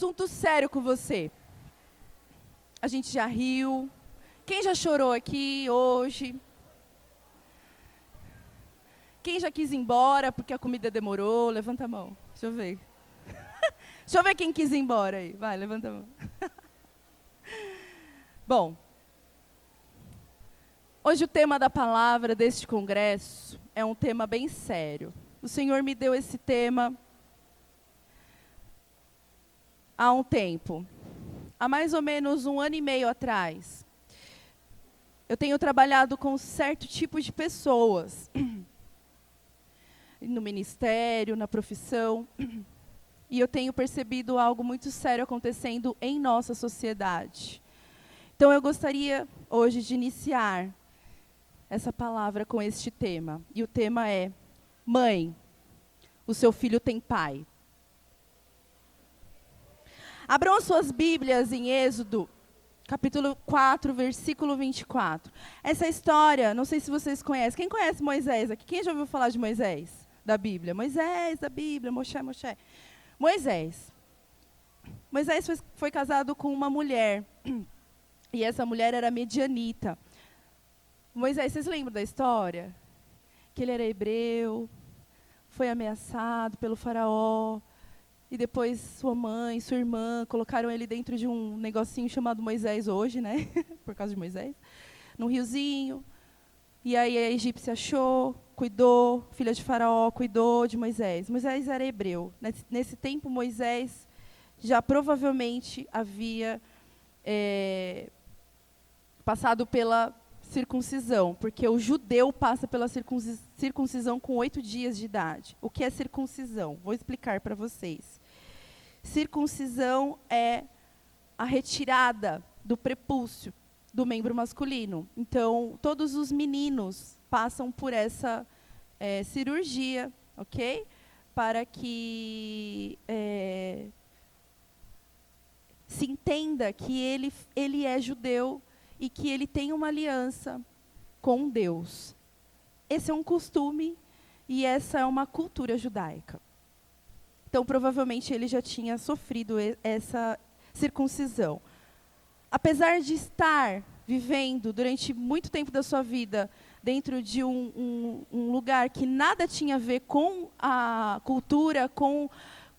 assunto sério com você. A gente já riu. Quem já chorou aqui hoje? Quem já quis ir embora porque a comida demorou? Levanta a mão. Deixa eu ver. Deixa eu ver quem quis ir embora aí. Vai, levanta a mão. Bom, hoje o tema da palavra deste congresso é um tema bem sério. O Senhor me deu esse tema há um tempo. Há mais ou menos 1 ano e meio atrás. Eu tenho trabalhado com certo tipo de pessoas. No ministério, na profissão. E eu tenho percebido algo muito sério acontecendo em nossa sociedade. Então eu gostaria hoje de iniciar essa palavra com este tema. E o tema é: Mãe, o seu filho tem pai. Abram as suas Bíblias em Êxodo, capítulo 4, versículo 24. Essa história, não sei se vocês conhecem. Quem conhece Moisés aqui? Quem já ouviu falar de Moisés, da Bíblia? Moisés, da Bíblia, Moshe. Moisés foi casado com uma mulher. E essa mulher era medianita. Moisés, vocês lembram da história? Que ele era hebreu, foi ameaçado pelo faraó. E depois sua mãe, sua irmã, colocaram ele dentro de um negocinho chamado Moisés hoje, né? Por causa de Moisés. Num riozinho. E aí a egípcia achou, cuidou, filha de faraó, cuidou de Moisés. Moisés era hebreu. Nesse tempo, Moisés já provavelmente havia passado pela circuncisão, porque o judeu passa pela circuncisão com 8 dias de idade. O que é circuncisão? Vou explicar para vocês. Circuncisão é a retirada do prepúcio do membro masculino. Então, todos os meninos passam por essa cirurgia, ok? Para que se entenda que ele é judeu e que ele tem uma aliança com Deus. Esse é um costume e essa é uma cultura judaica. Então, provavelmente, ele já tinha sofrido essa circuncisão. Apesar de estar vivendo durante muito tempo da sua vida dentro de um lugar que nada tinha a ver com a cultura, com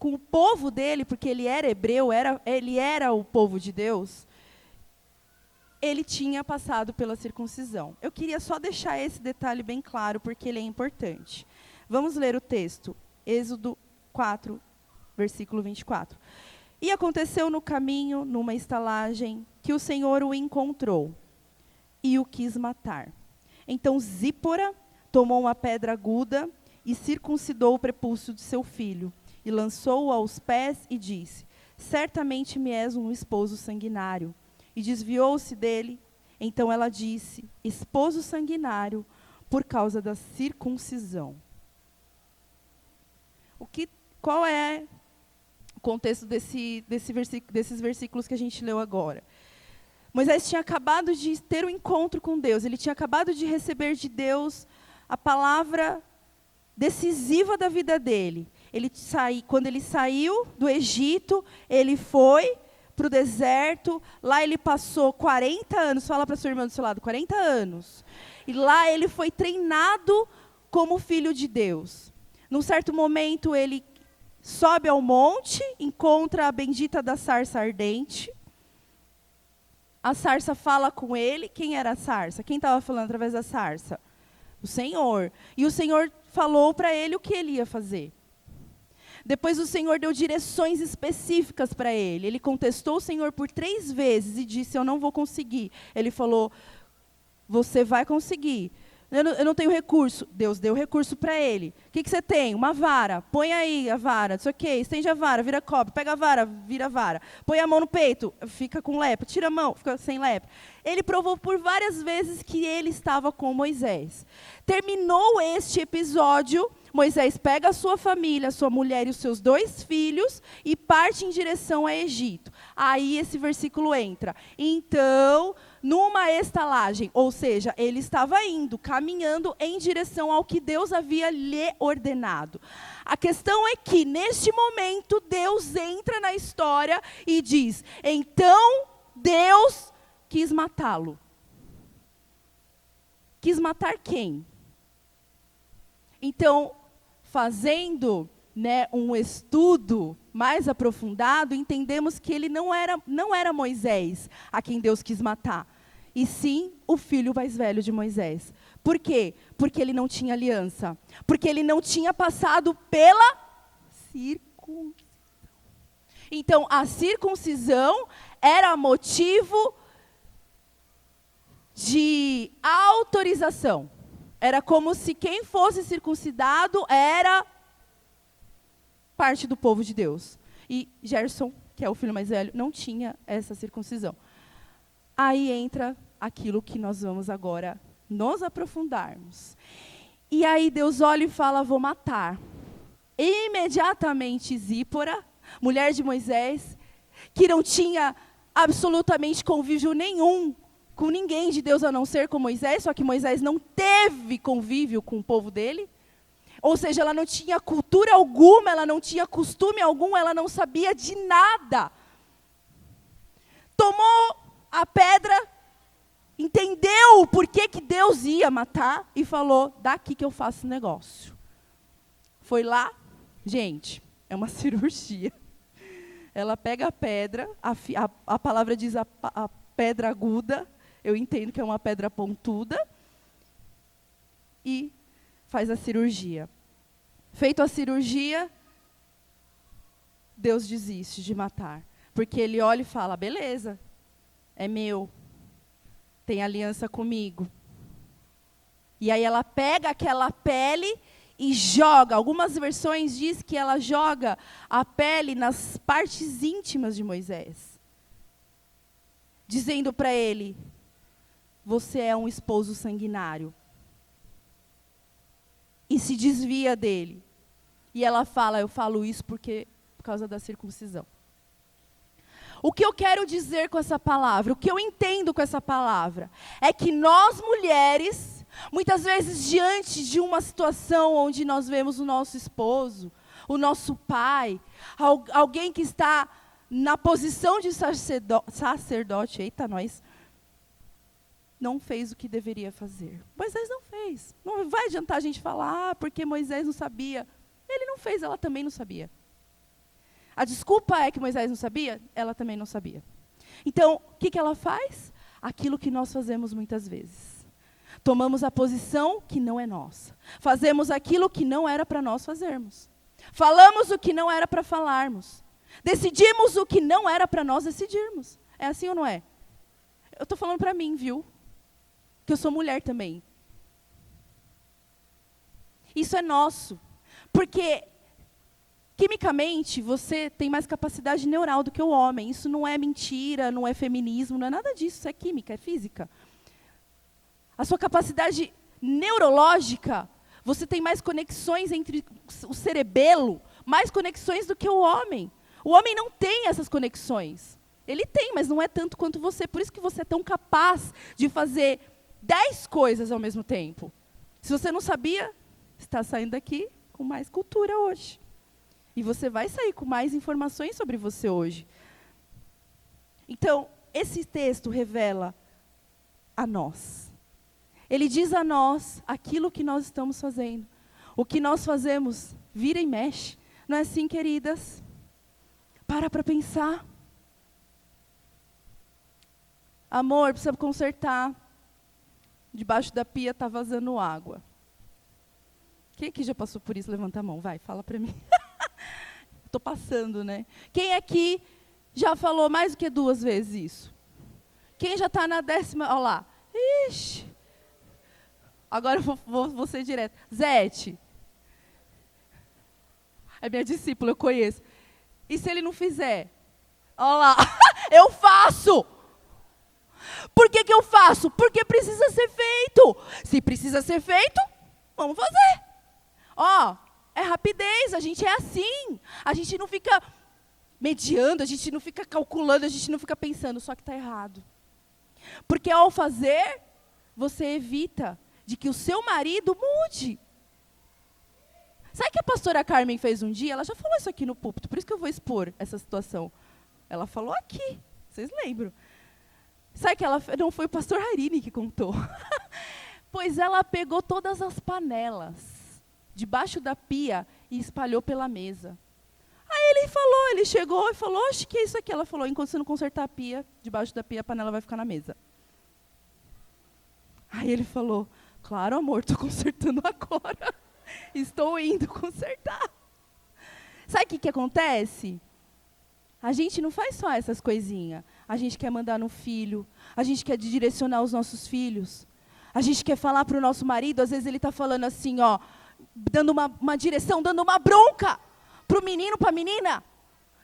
o povo dele, porque ele era hebreu, ele era o povo de Deus, ele tinha passado pela circuncisão. Eu queria só deixar esse detalhe bem claro, porque ele é importante. Vamos ler o texto, Êxodo 4, versículo 24. E aconteceu no caminho, numa estalagem, que o Senhor o encontrou e o quis matar. Então Zípora tomou uma pedra aguda e circuncidou o prepúcio de seu filho, e lançou-o aos pés e disse: certamente me és um esposo sanguinário. E desviou-se dele. Então ela disse: esposo sanguinário, por causa da circuncisão. Qual é o contexto desses versículos que a gente leu agora? Moisés tinha acabado de ter um encontro com Deus. Ele tinha acabado de receber de Deus a palavra decisiva da vida dele. Quando ele saiu do Egito, ele foi para o deserto. Lá ele passou 40 anos. Fala para a sua irmã do seu lado, 40 anos. E lá ele foi treinado como filho de Deus. Num certo momento, ele sobe ao monte, encontra a bendita da sarça ardente. A sarça fala com ele. Quem era a sarça? Quem estava falando através da sarça? O Senhor. E o Senhor falou para ele o que ele ia fazer. Depois o Senhor deu direções específicas para ele. Ele contestou o Senhor por 3 vezes e disse: eu não vou conseguir. Ele falou: você vai conseguir. Eu não tenho recurso. Deus deu recurso para ele. O que você tem? Uma vara. Põe aí a vara. Isso aqui. Estende a vara, vira cobra. Pega a vara, vira a vara. Põe a mão no peito, fica com lepra. Tira a mão, fica sem lepra. Ele provou por várias vezes que ele estava com Moisés. Terminou este episódio. Moisés pega a sua família, a sua mulher e os seus 2 filhos e parte em direção a Egito. Aí esse versículo entra. Então, numa estalagem, ou seja, ele estava indo, caminhando em direção ao que Deus havia lhe ordenado. A questão é que, neste momento, Deus entra na história e diz, então Deus quis matá-lo. Quis matar quem? Então, fazendo, né, um estudo mais aprofundado, entendemos que ele não era Moisés a quem Deus quis matar, e sim o filho mais velho de Moisés. Por quê? Porque ele não tinha aliança. Porque ele não tinha passado pela circuncisão. Então, a circuncisão era motivo de autorização. Era como se quem fosse circuncidado era parte do povo de Deus. E Gerson, que é o filho mais velho, não tinha essa circuncisão. Aí entra aquilo que nós vamos agora nos aprofundarmos. E aí Deus olha e fala, vou matar. E imediatamente Zípora, mulher de Moisés, que não tinha absolutamente convívio nenhum com ninguém de Deus a não ser com Moisés, só que Moisés não teve convívio com o povo dele. Ou seja, ela não tinha cultura alguma, ela não tinha costume algum, ela não sabia de nada. Tomou a pedra, entendeu por que Deus ia matar e falou, daqui que eu faço negócio. Foi lá, gente, é uma cirurgia. Ela pega a pedra, a palavra diz a pedra aguda, eu entendo que é uma pedra pontuda, e faz a cirurgia. Feito a cirurgia, Deus desiste de matar. Porque ele olha e fala, beleza, é meu, tem aliança comigo. E aí ela pega aquela pele e joga. Algumas versões diz que ela joga a pele nas partes íntimas de Moisés. Dizendo para ele, você é um esposo sanguinário. E se desvia dele. E ela fala, eu falo isso por causa da circuncisão. O que eu quero dizer com essa palavra, o que eu entendo com essa palavra, é que nós mulheres, muitas vezes diante de uma situação onde nós vemos o nosso esposo, o nosso pai, alguém que está na posição de sacerdote, eita nós, não fez o que deveria fazer. Moisés não fez. Não vai adiantar a gente falar, porque Moisés não sabia. Ele não fez, ela também não sabia. A desculpa é que Moisés não sabia, ela também não sabia. Então, o que ela faz? Aquilo que nós fazemos muitas vezes. Tomamos a posição que não é nossa. Fazemos aquilo que não era para nós fazermos. Falamos o que não era para falarmos. Decidimos o que não era para nós decidirmos. É assim ou não é? Eu estou falando para mim, viu? Que eu sou mulher também. Isso é nosso. Porque, quimicamente, você tem mais capacidade neural do que o homem. Isso não é mentira, não é feminismo, não é nada disso. Isso é química, é física. A sua capacidade neurológica, você tem mais conexões entre o cerebelo, mais conexões do que o homem. O homem não tem essas conexões. Ele tem, mas não é tanto quanto você. Por isso que você é tão capaz de fazer 10 coisas ao mesmo tempo. Se você não sabia, está saindo daqui com mais cultura hoje. E você vai sair com mais informações sobre você hoje. Então, esse texto revela a nós. Ele diz a nós aquilo que nós estamos fazendo. O que nós fazemos vira e mexe. Não é assim, queridas? Para pensar. Amor, precisa consertar. Debaixo da pia está vazando água. Quem aqui já passou por isso? Levanta a mão, vai, fala para mim. Estou passando, né? Quem aqui já falou mais do que 2 vezes isso? Quem já está na 10ª? Olha lá. Ixi. Agora eu vou ser direto. Zete. É minha discípula, eu conheço. E se ele não fizer? Olha lá. Eu faço. Por que eu faço? Porque precisa ser feito. Se precisa ser feito, vamos fazer. Ó, é rapidez, a gente é assim. A gente não fica mediando, a gente não fica calculando, a gente não fica pensando, só que está errado. Porque ao fazer, você evita de que o seu marido mude. Sabe o que a pastora Carmen fez um dia? Ela já falou isso aqui no púlpito, por isso que eu vou expor essa situação. Ela falou aqui, vocês lembram? Sabe que ela não foi o pastor Harini que contou? Pois ela pegou todas as panelas debaixo da pia e espalhou pela mesa. Aí ele chegou e falou, oxe, que é isso aqui? Ela falou, enquanto você não consertar a pia, debaixo da pia a panela vai ficar na mesa. Aí ele falou, claro amor, estou consertando agora. Estou indo consertar. Sabe o que acontece? A gente não faz só essas coisinhas. A gente quer mandar no filho, a gente quer direcionar os nossos filhos. A gente quer falar para o nosso marido, às vezes ele está falando assim, ó, dando uma direção, dando uma bronca para o menino, para a menina,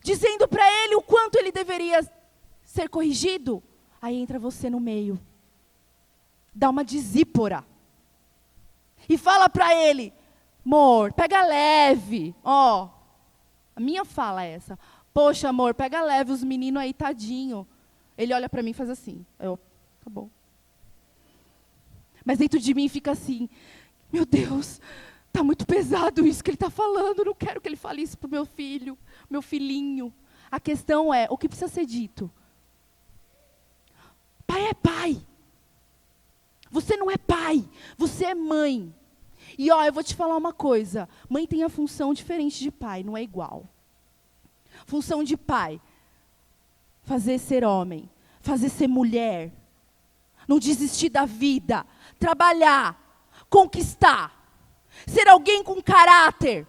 dizendo para ele o quanto ele deveria ser corrigido. Aí entra você no meio, dá uma desípora e fala para ele, amor, pega leve, ó, a minha fala é essa, poxa amor, pega leve, os meninos aí, tadinho. Ele olha para mim e faz assim, tá bom. Mas dentro de mim fica assim, meu Deus, está muito pesado isso que ele está falando, não quero que ele fale isso para o meu filho, meu filhinho. A questão é, o que precisa ser dito? Pai é pai. Você não é pai, você é mãe. E ó, eu vou te falar uma coisa, mãe tem a função diferente de pai, não é igual. Função de pai, fazer ser homem, fazer ser mulher, não desistir da vida, trabalhar, conquistar, ser alguém com caráter,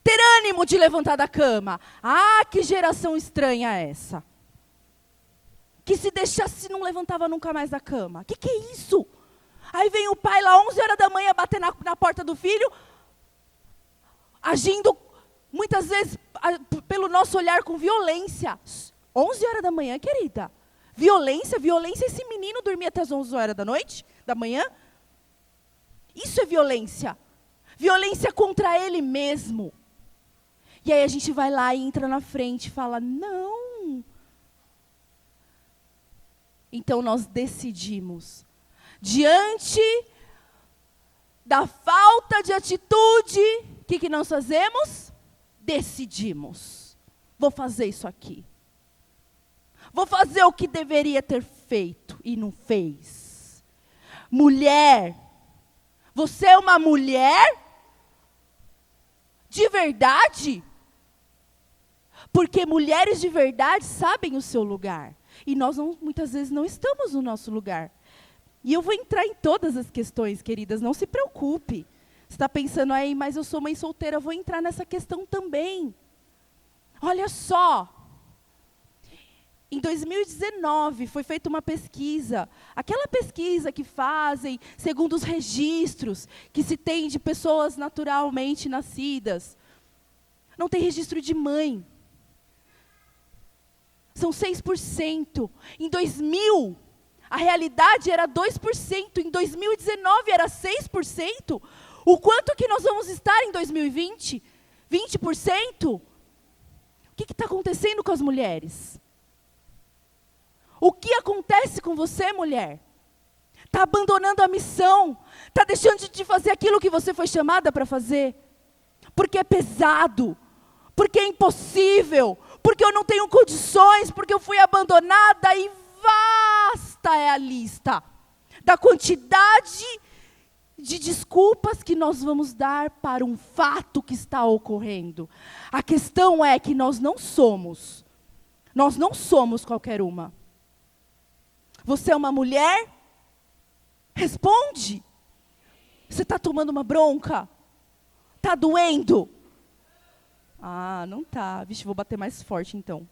ter ânimo de levantar da cama. Ah, que geração estranha essa. Que se deixasse não levantava nunca mais da cama. Que é isso? Aí vem o pai lá 11 horas da manhã bater na porta do filho, agindo muitas vezes pelo nosso olhar com violência. 11 horas da manhã, querida. Violência, esse menino dormia até as 11 horas da manhã. Isso é violência. Violência contra ele mesmo. E aí a gente vai lá e entra na frente e fala, não. Então nós decidimos, diante da falta de atitude, o que nós fazemos? Decidimos. Vou fazer isso aqui. Vou fazer o que deveria ter feito e não fez. Mulher, você é uma mulher de verdade? Porque mulheres de verdade sabem o seu lugar. E nós muitas vezes não estamos no nosso lugar. E eu vou entrar em todas as questões, queridas, não se preocupe. Você está pensando aí, mas eu sou mãe solteira, eu vou entrar nessa questão também. Olha só. Em 2019, foi feita uma pesquisa. Aquela pesquisa que fazem, segundo os registros, que se tem de pessoas naturalmente nascidas. Não tem registro de mãe. São 6%. Em 2000, a realidade era 2%. Em 2019, era 6%. O quanto que nós vamos estar em 2020? 20%? O que está acontecendo com as mulheres? O que acontece com você, mulher? Está abandonando a missão? Está deixando de fazer aquilo que você foi chamada para fazer? Porque é pesado, porque é impossível, porque eu não tenho condições, porque eu fui abandonada, e vasta é a lista da quantidade de desculpas que nós vamos dar para um fato que está ocorrendo. A questão é que nós não somos qualquer uma. Você é uma mulher? Responde. Você está tomando uma bronca? Está doendo? Ah, não tá. Vixe, vou bater mais forte então.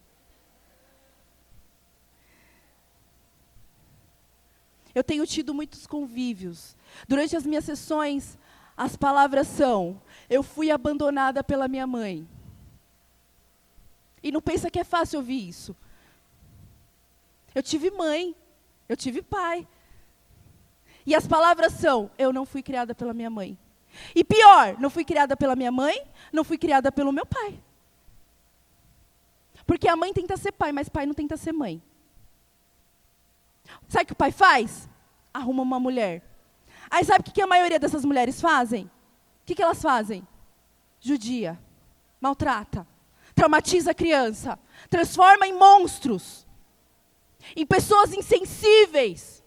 Eu tenho tido muitos convívios. Durante as minhas sessões, as palavras são: eu fui abandonada pela minha mãe. E não pensa que é fácil ouvir isso. Eu tive mãe, eu tive pai. E as palavras são: eu não fui criada pela minha mãe. E pior, não fui criada pela minha mãe, não fui criada pelo meu pai. Porque a mãe tenta ser pai, mas pai não tenta ser mãe. Sabe o que o pai faz? Arruma uma mulher. Aí sabe o que a maioria dessas mulheres fazem? O que elas fazem? Judia, maltrata, traumatiza a criança, transforma em monstros, em pessoas insensíveis,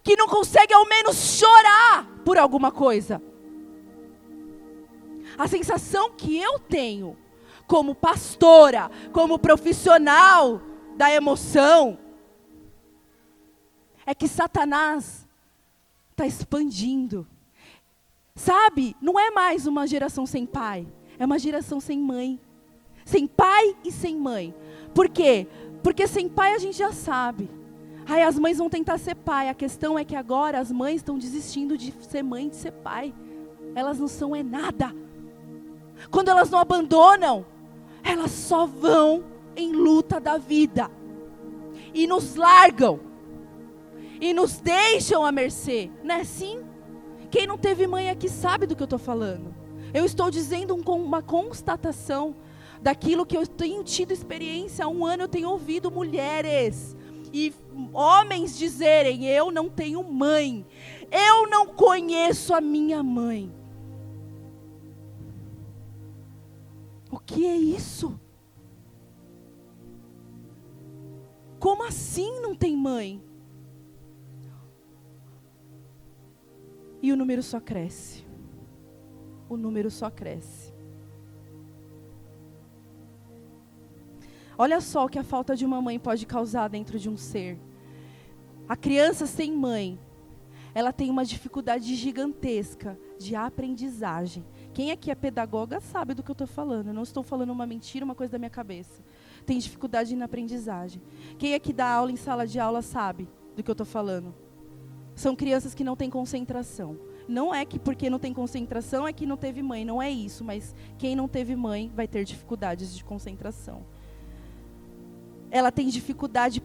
que não conseguem ao menos chorar por alguma coisa. A sensação que eu tenho, como pastora, como profissional da emoção, é que Satanás está expandindo. Sabe, não é mais uma geração sem pai, é uma geração sem mãe. Sem pai e sem mãe. Por quê? Porque sem pai a gente já sabe. Aí as mães vão tentar ser pai. A questão é que agora as mães estão desistindo de ser mãe e de ser pai. Elas não são nada. Quando elas não abandonam, elas só vão em luta da vida. E nos largam. E nos deixam à mercê. Não é assim? Quem não teve mãe aqui sabe do que eu estou falando. Eu estou dizendo uma constatação daquilo que eu tenho tido experiência. Há um ano eu tenho ouvido mulheres e homens dizerem: eu não tenho mãe. Eu não conheço a minha mãe. O que é isso? Como assim não tem mãe? E o número só cresce. O número só cresce. Olha só o que a falta de uma mãe pode causar dentro de um ser. A criança sem mãe, ela tem uma dificuldade gigantesca de aprendizagem. Quem aqui é pedagoga sabe do que eu estou falando. Eu não estou falando uma mentira, uma coisa da minha cabeça. Tem dificuldade na aprendizagem. Quem aqui dá aula em sala de aula sabe do que eu estou falando. São crianças que não têm concentração. Não é que porque não tem concentração é que não teve mãe, não é isso. Mas quem não teve mãe vai ter dificuldades de concentração. Ela tem dificuldade,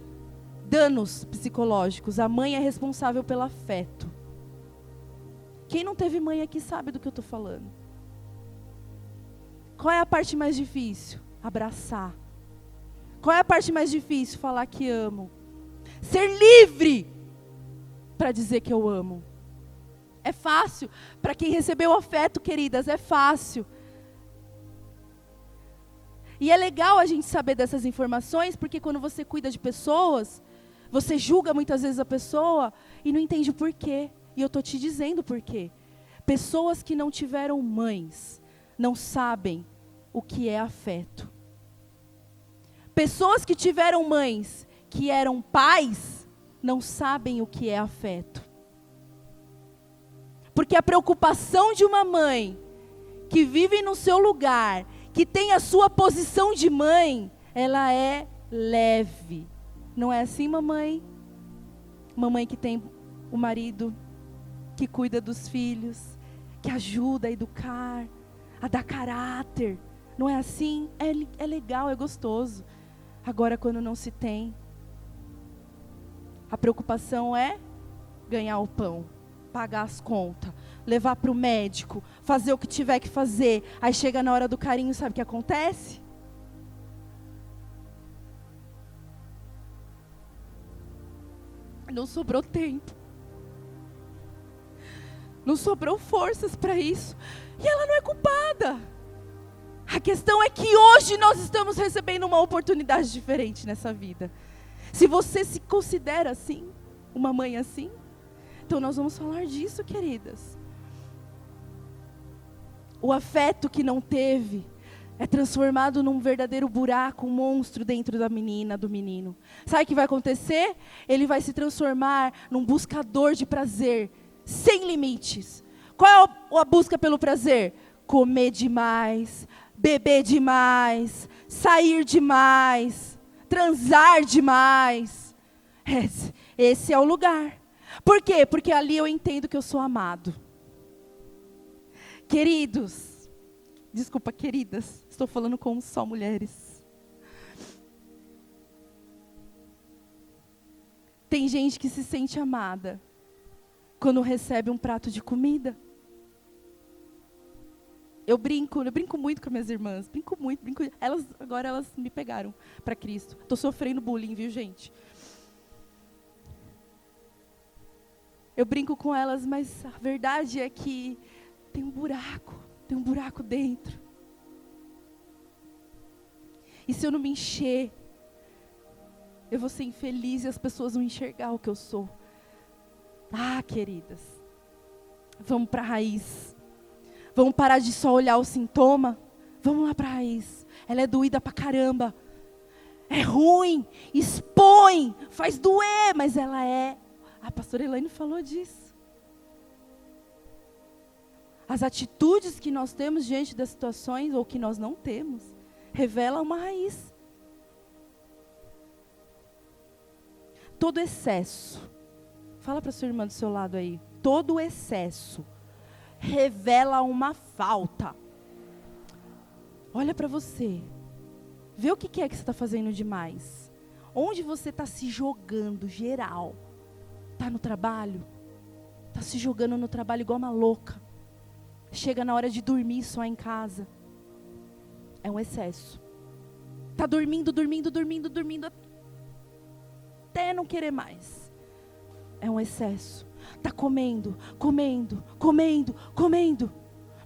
danos psicológicos. A mãe é responsável pelo afeto. Quem não teve mãe aqui sabe do que eu estou falando. Qual é a parte mais difícil? Abraçar. Qual é a parte mais difícil? Falar que amo. Ser livre para dizer que eu amo. É fácil. Para quem recebeu afeto, queridas, é fácil. E é legal a gente saber dessas informações, porque quando você cuida de pessoas, você julga muitas vezes a pessoa e não entende o porquê. E eu estou te dizendo o porquê. Pessoas que não tiveram mães não sabem o que é afeto. Pessoas que tiveram mães que eram pais não sabem o que é afeto. Porque a preocupação de uma mãe que vive no seu lugar, que tem a sua posição de mãe, ela é leve. Não é assim, mamãe? Mamãe que tem o marido, que cuida dos filhos, que ajuda a educar, a dar caráter. Não é assim? É legal, é gostoso. Agora, quando não se tem, a preocupação é ganhar o pão, pagar as contas, levar para o médico, fazer o que tiver que fazer. Aí chega na hora do carinho, sabe o que acontece? Não sobrou tempo. Não sobrou forças para isso. E ela não é culpada. A questão é que hoje nós estamos recebendo uma oportunidade diferente nessa vida. Se você se considera assim, uma mãe assim, então nós vamos falar disso, queridas. O afeto que não teve é transformado num verdadeiro buraco, um monstro dentro da menina, do menino. Sabe o que vai acontecer? Ele vai se transformar num buscador de prazer, sem limites. Qual é a busca pelo prazer? Comer demais, beber demais, sair demais, transar demais. Esse é o lugar. Por quê? Porque ali eu entendo que eu sou amado. Queridos, desculpa, queridas, estou falando como só mulheres. Tem gente que se sente amada quando recebe um prato de comida. Eu brinco muito com as minhas irmãs. Brinco muito. Agora elas me pegaram para Cristo. Estou sofrendo bullying, viu, gente? Eu brinco com elas, mas a verdade é que tem um buraco dentro. E se eu não me encher, eu vou ser infeliz e as pessoas vão enxergar o que eu sou. Ah, queridas, vamos para a raiz. Vamos parar de só olhar o sintoma. Vamos lá para a raiz. Ela é doída pra caramba. É ruim, expõe, faz doer, mas ela é. A pastora Elaine falou disso. As atitudes que nós temos diante das situações, ou que nós não temos, revelam uma raiz. Todo excesso, fala para sua irmã do seu lado aí, todo excesso revela uma falta. Olha para você, vê o que é que você está fazendo demais. Onde você está se jogando, geral. Está no trabalho? Está se jogando no trabalho igual uma louca. Chega na hora de dormir só em casa. É um excesso. Está dormindo até não querer mais. É um excesso. Está comendo.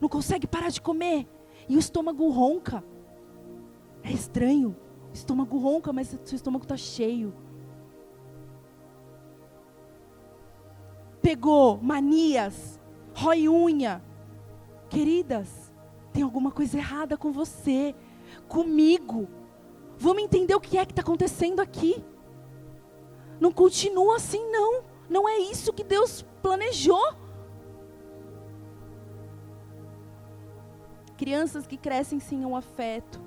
Não consegue parar de comer. E o estômago ronca. É estranho. O estômago ronca, mas seu estômago está cheio. Pegou manias, rói unha. Queridas, tem alguma coisa errada com você, comigo. Vamos entender o que é que está acontecendo aqui. Não continua assim, não. Não é isso que Deus planejou. Crianças que crescem sem o afeto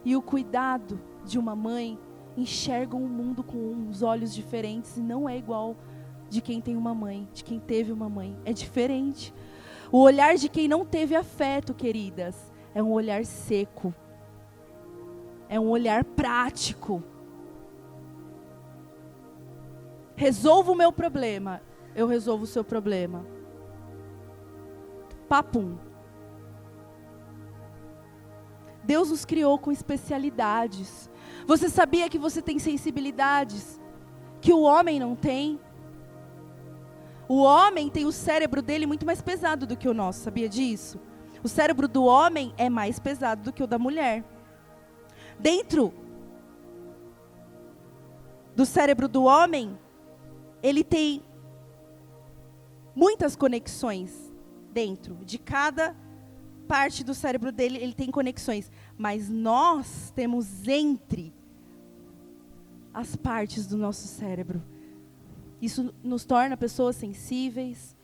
e o cuidado de uma mãe, enxergam o mundo com uns olhos diferentes e não é igual de quem tem uma mãe, de quem teve uma mãe. É diferente. O olhar de quem não teve afeto, queridas, é um olhar seco. É um olhar prático. Resolvo o meu problema, eu resolvo o seu problema. Papum. Deus nos criou com especialidades. Você sabia que você tem sensibilidades que o homem não tem? O homem tem o cérebro dele muito mais pesado do que o nosso, sabia disso? O cérebro do homem é mais pesado do que o da mulher. Dentro do cérebro do homem, ele tem muitas conexões dentro. De cada parte do cérebro dele, ele tem conexões. Mas nós temos entre as partes do nosso cérebro. Isso nos torna pessoas sensíveis,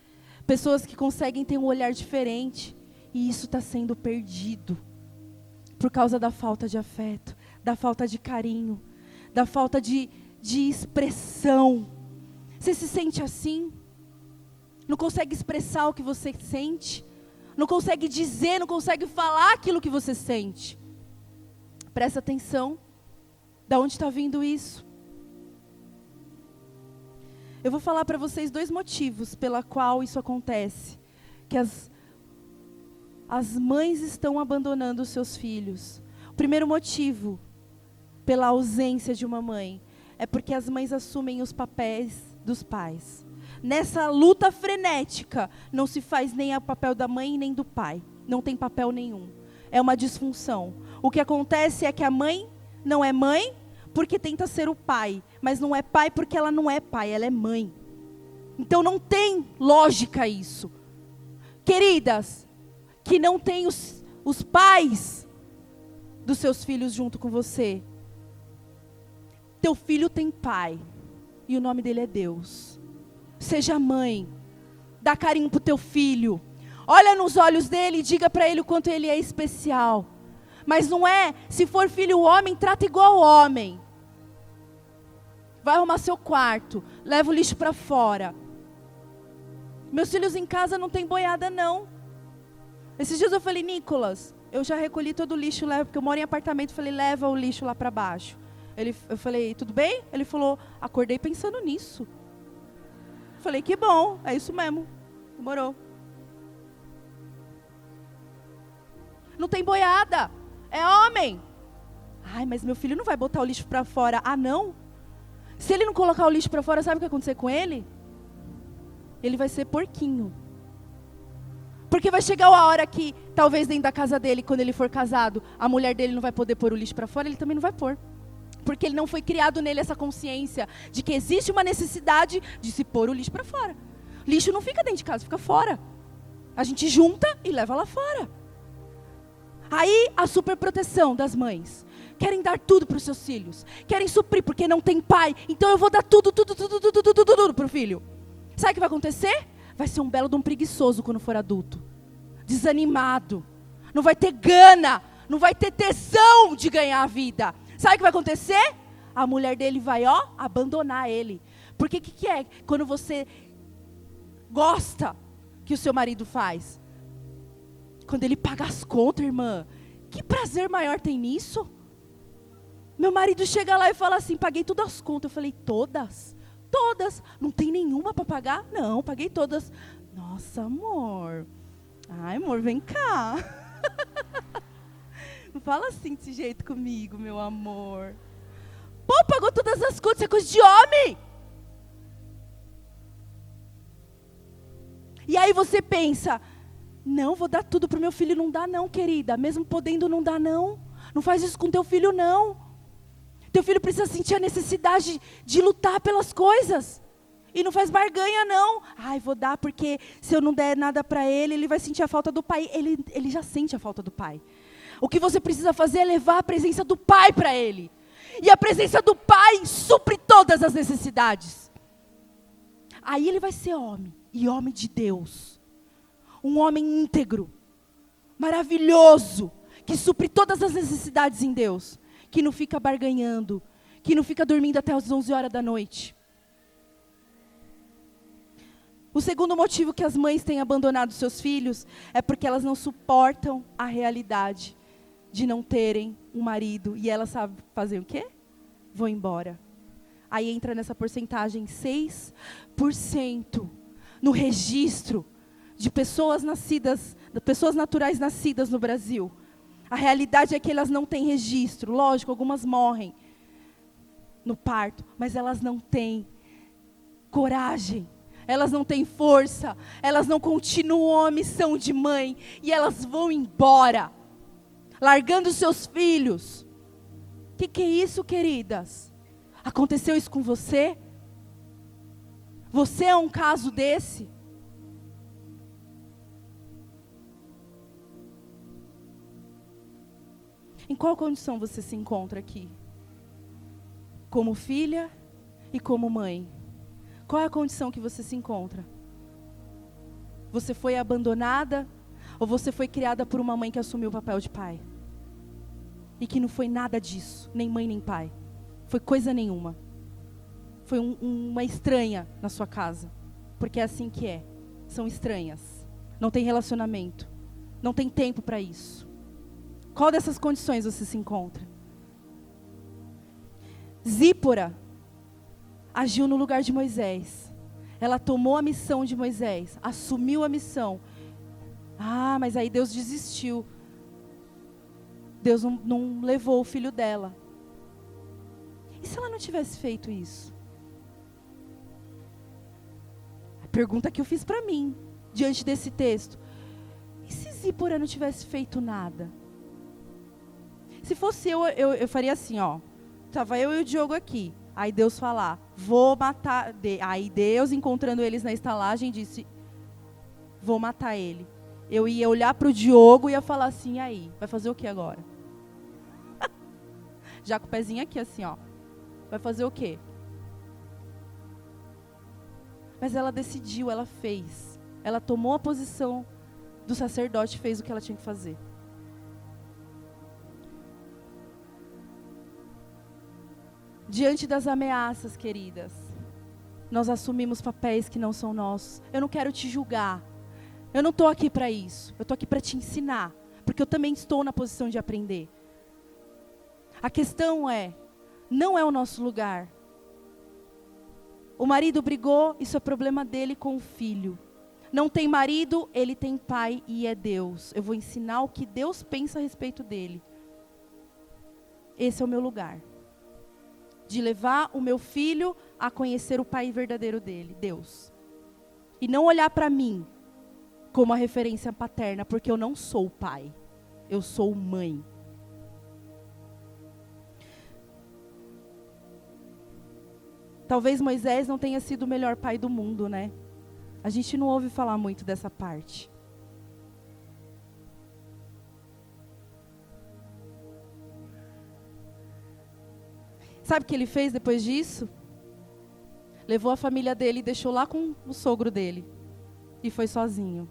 pessoas que conseguem ter um olhar diferente. E isso está sendo perdido por causa da falta de afeto, da falta de carinho, da falta de expressão. Você se sente assim? Não consegue expressar o que você sente? Não consegue dizer, não consegue falar aquilo que você sente? Presta atenção. Da onde está vindo isso? Eu vou falar para vocês 2 motivos pela qual isso acontece. Que as mães estão abandonando os seus filhos. O primeiro motivo pela ausência de uma mãe é porque as mães assumem os papéis dos pais. Nessa luta frenética, não se faz nem o papel da mãe nem do pai. Não tem papel nenhum. É uma disfunção. O que acontece é que a mãe não é mãe porque tenta ser o pai, mas não é pai porque ela não é pai, ela é mãe. Então não tem lógica isso. Queridas, que não tem os pais dos seus filhos junto com você. Teu filho tem pai, e o nome dele é Deus. Seja mãe, dá carinho pro teu filho. Olha nos olhos dele e diga para ele o quanto ele é especial. Mas não é, se for filho homem, trata igual homem. Vai arrumar seu quarto, leva o lixo para fora. Meus filhos em casa não tem boiada não. Esses dias eu falei, Nicolas, eu já recolhi todo o lixo, porque eu moro em apartamento, eu falei, leva o lixo lá para baixo. Eu falei, tudo bem? Ele falou, acordei pensando nisso. Eu falei, que bom, é isso mesmo, demorou. Não tem boiada. É homem. Ai, mas meu filho não vai botar o lixo para fora. Ah, não? Se ele não colocar o lixo para fora, sabe o que vai acontecer com ele? Ele vai ser porquinho. Porque vai chegar a hora que, talvez dentro da casa dele, quando ele for casado, a mulher dele não vai poder pôr o lixo para fora, ele também não vai pôr. Porque ele não foi criado nele essa consciência de que existe uma necessidade de se pôr o lixo para fora. Lixo não fica dentro de casa, fica fora. A gente junta e leva lá fora. Aí a superproteção das mães. Querem dar tudo para os seus filhos. Querem suprir porque não tem pai. Então eu vou dar tudo para o filho. Sabe o que vai acontecer? Vai ser um belo de um preguiçoso quando for adulto. Desanimado. Não vai ter gana. Não vai ter tesão de ganhar a vida. Sabe o que vai acontecer? A mulher dele vai, abandonar ele. Porque o que é quando você gosta que o seu marido faz? Quando ele paga as contas, irmã. Que prazer maior tem nisso? Meu marido chega lá e fala assim, paguei todas as contas. Eu falei, todas? Todas. Não tem nenhuma para pagar? Não, paguei todas. Nossa, amor. Ai, amor, vem cá. Não fala assim desse jeito comigo, meu amor. Pô, pagou todas as contas, isso é coisa de homem. E aí você pensa, não, vou dar tudo pro meu filho. Não dá não, querida. Mesmo podendo, não dá não. Não faz isso com teu filho, não. Teu filho precisa sentir a necessidade de lutar pelas coisas. E não faz barganha, não. Ai, vou dar porque se eu não der nada para ele, ele vai sentir a falta do pai. Ele já sente a falta do pai. O que você precisa fazer é levar a presença do pai para ele. E a presença do pai supre todas as necessidades. Aí ele vai ser homem. E homem de Deus. Um homem íntegro. Maravilhoso. Que supre todas as necessidades em Deus. Que não fica barganhando. Que não fica dormindo até as 11 horas da noite. O segundo motivo que as mães têm abandonado seus filhos é porque elas não suportam a realidade de não terem um marido. E elas sabem fazer o quê? Vão embora. Aí entra nessa porcentagem 6% no registro de pessoas nascidas, de pessoas naturais nascidas no Brasil. A realidade é que elas não têm registro. Lógico, algumas morrem no parto, mas elas não têm coragem. Elas não têm força, elas não continuam a missão de mãe e elas vão embora, largando seus filhos. Que é isso, queridas? Aconteceu isso com você? Você é um caso desse? Em qual condição você se encontra aqui? Como filha e como mãe? Qual é a condição que você se encontra? Você foi abandonada ou você foi criada por uma mãe que assumiu o papel de pai? E que não foi nada disso, nem mãe nem pai. Foi coisa nenhuma. Foi uma estranha na sua casa. Porque é assim que é. São estranhas. Não tem relacionamento. Não tem tempo para isso. Qual dessas condições você se encontra? Zípora agiu no lugar de Moisés. Ela tomou a missão de Moisés, assumiu a missão. Ah, mas aí Deus desistiu. Deus não levou o filho dela. E se ela não tivesse feito isso? A pergunta que eu fiz para mim, diante desse texto. E se Zípora não tivesse feito nada? Se fosse eu faria assim, Tava eu e o Diogo aqui. Aí Deus falar, vou matar. Aí Deus, encontrando eles na estalagem, disse, vou matar ele. Eu ia olhar para o Diogo e ia falar assim, aí, vai fazer o que agora? Já com o pezinho aqui assim, vai fazer o quê? Mas ela decidiu, ela fez. Ela tomou a posição do sacerdote e fez o que ela tinha que fazer. Diante das ameaças, queridas, nós assumimos papéis que não são nossos. Eu não quero te julgar. Eu não estou aqui para isso. Eu estou aqui para te ensinar. Porque eu também estou na posição de aprender. A questão não é o nosso lugar. O marido brigou, isso é problema dele com o filho. não tem marido, ele tem pai e é Deus. Eu vou ensinar o que Deus pensa a respeito dele. Esse é o meu lugar. De levar o meu filho a conhecer o pai verdadeiro dele, Deus. E não olhar para mim como a referência paterna, porque eu não sou pai. Eu sou mãe. Talvez Moisés não tenha sido o melhor pai do mundo, né? A gente não ouve falar muito dessa parte. Sabe o que ele fez depois disso? Levou a família dele e deixou lá com o sogro dele. E foi sozinho.